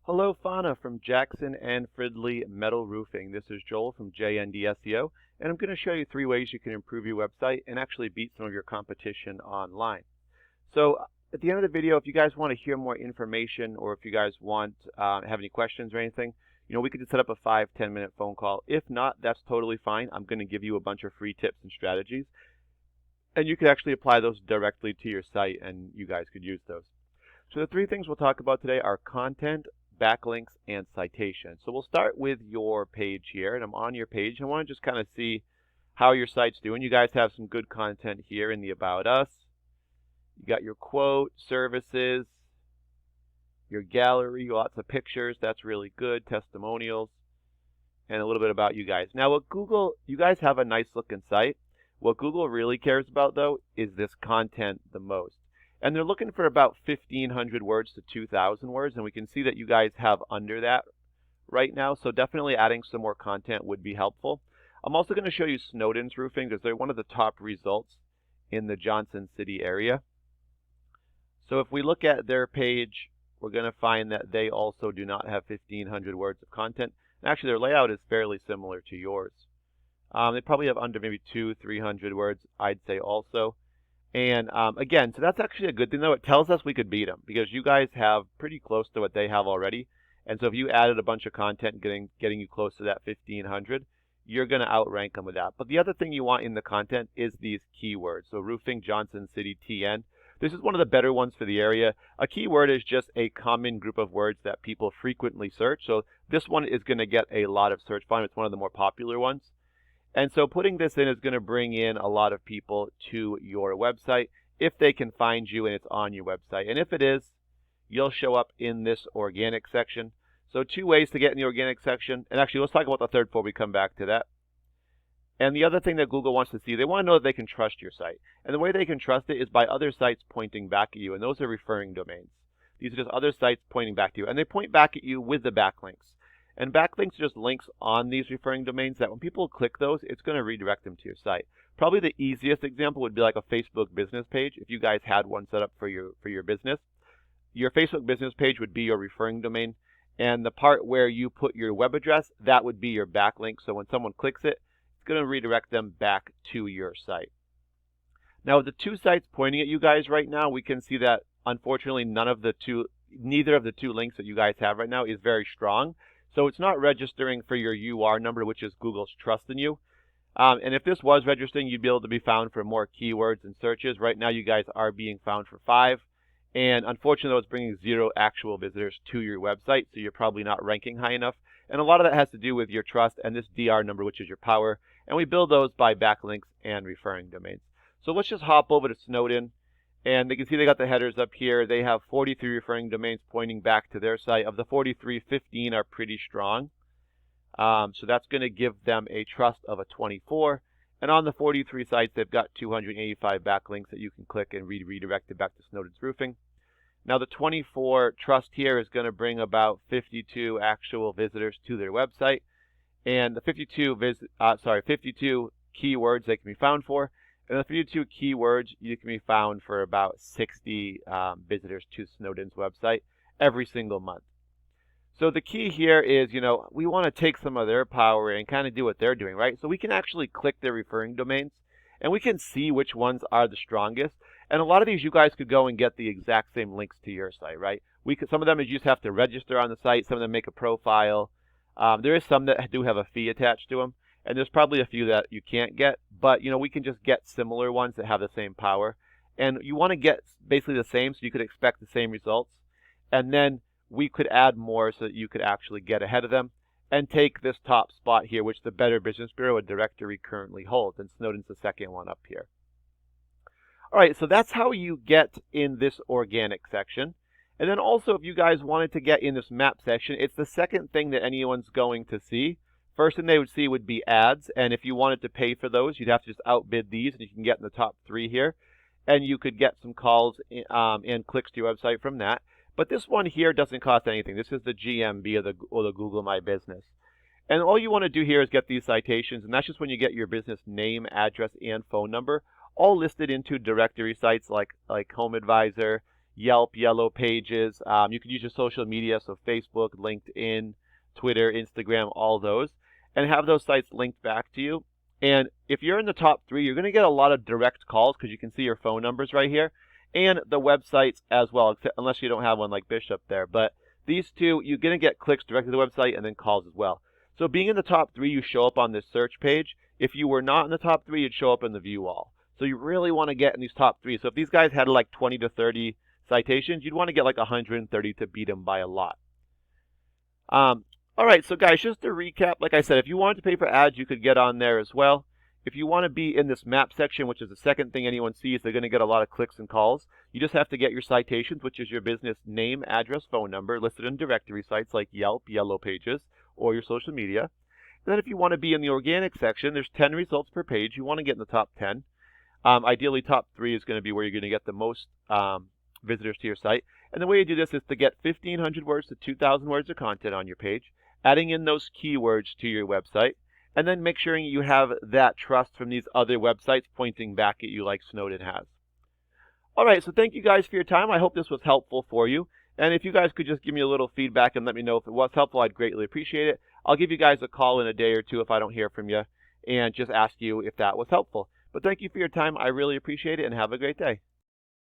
Hello, Fhanna from Jackson and Fridley Metal Roofing. This is Joel from JND SEO, and I'm going to show you 3 ways you can improve your website and actually beat some of your competition online. So at the end of the video, if you guys want to hear more information or if you guys have any questions or anything, we could just set up a 5-10 minute phone call. If not, that's totally fine. I'm going to give you a bunch of free tips and strategies, and you could actually apply those directly to your site, and you guys could use those. So the 3 things we'll talk about today are content, backlinks, and citation. So we'll start with your page here, and I'm on your page. I want to just kind of see how your site's doing. You guys have some good content here in the About Us. You got your quote, services, your gallery, lots of pictures. That's really good. Testimonials, and a little bit about you guys. Now, you guys have a nice looking site. What Google really cares about, though, is this content the most. And they're looking for about 1,500 words to 2,000 words, and we can see that you guys have under that right now, so definitely adding some more content would be helpful. I'm also going to show you Snowden's Roofing because they're one of the top results in the Johnson City area. So if we look at their page, we're going to find that they also do not have 1,500 words of content. And actually, their layout is fairly similar to yours. They probably have under maybe 200-300 words, I'd say also. And again, so that's actually a good thing, though. It tells us we could beat them because you guys have pretty close to what they have already. And so if you added a bunch of content getting you close to that 1,500, you're going to outrank them with that. But the other thing you want in the content is these keywords. So roofing, Johnson City, TN. This is one of the better ones for the area. A keyword is just a common group of words that people frequently search. So this one is going to get a lot of search volume. It's one of the more popular ones. And so putting this in is going to bring in a lot of people to your website if they can find you and it's on your website. And if it is, you'll show up in this organic section. So 2 ways to get in the organic section. And actually, let's talk about the third before we come back to that. And the other thing that Google wants to see, they want to know that they can trust your site. And the way they can trust it is by other sites pointing back at you. And those are referring domains. These are just other sites pointing back to you. And they point back at you with the backlinks. And backlinks are just links on these referring domains that when people click those, it's going to redirect them to your site. Probably the easiest example would be like a Facebook business page. If you guys had one set up for your business, your Facebook business page would be your referring domain. And the part where you put your web address, that would be your backlink. So when someone clicks it, it's going to redirect them back to your site. Now, with the 2 sites pointing at you guys right now, we can see that unfortunately neither of the two links that you guys have right now is very strong. So it's not registering for your UR number, which is Google's trust in you. And if this was registering, you'd be able to be found for more keywords and searches. Right now, you guys are being found for 5. And unfortunately, it's bringing 0 actual visitors to your website, so you're probably not ranking high enough. And a lot of that has to do with your trust and this DR number, which is your power. And we build those by backlinks and referring domains. So let's just hop over to Snowden. And you can see they got the headers up here. They have 43 referring domains pointing back to their site. Of the 43, 15 are pretty strong. So that's going to give them a trust of a 24. And on the 43 sites, they've got 285 backlinks that you can click and redirect it back to Snowden's Roofing. Now the 24 trust here is going to bring about 52 actual visitors to their website. And the 52 keywords they can be found for. And the 52 keywords, you can be found for about 60 visitors to Snowden's website every single month. So the key here is, we want to take some of their power and kind of do what they're doing, right? So we can actually click their referring domains, and we can see which ones are the strongest. And a lot of these, you guys could go and get the exact same links to your site, right? Some of them you just have to register on the site. Some of them make a profile. There is some that do have a fee attached to them. And there's probably a few that you can't get, but we can just get similar ones that have the same power. And you want to get basically the same so you could expect the same results. And then we could add more so that you could actually get ahead of them and take this top spot here, which the Better Business Bureau, a directory, currently holds. And Snowden's the second one up here. All right, so that's how you get in this organic section. And then also, if you guys wanted to get in this map section, it's the second thing that anyone's going to see. First thing they would see would be ads, and if you wanted to pay for those, you'd have to just outbid these, and you can get in the top 3 here, and you could get some calls and clicks to your website from that. But this one here doesn't cost anything. This is the GMB or the Google My Business. And all you want to do here is get these citations, and that's just when you get your business name, address, and phone number, all listed into directory sites like Home Advisor, Yelp, Yellow Pages. You can use your social media, so Facebook, LinkedIn, Twitter, Instagram, all those, and have those sites linked back to you. And if you're in the top 3, you're going to get a lot of direct calls because you can see your phone numbers right here, and the websites as well, unless you don't have one like Bishop there. But these two, you're going to get clicks directly to the website and then calls as well. So being in the top 3, you show up on this search page. If you were not in the top 3, you'd show up in the view all. So you really want to get in these top 3. So if these guys had like 20 to 30 citations, you'd want to get like 130 to beat them by a lot. All right, so guys, just to recap, like I said, if you wanted to pay for ads, you could get on there as well. If you want to be in this map section, which is the second thing anyone sees, they're going to get a lot of clicks and calls. You just have to get your citations, which is your business name, address, phone number, listed in directory sites like Yelp, Yellow Pages, or your social media. And then if you want to be in the organic section, there's 10 results per page. You want to get in the top 10. Ideally, top 3 is going to be where you're going to get the most visitors to your site. And the way you do this is to get 1,500 words to 2,000 words of content on your page, adding in those keywords to your website, and then make sure you have that trust from these other websites pointing back at you like Snowden has. All right, so thank you guys for your time. I hope this was helpful for you. And if you guys could just give me a little feedback and let me know if it was helpful, I'd greatly appreciate it. I'll give you guys a call in a day or two if I don't hear from you and just ask you if that was helpful. But thank you for your time. I really appreciate it, and have a great day.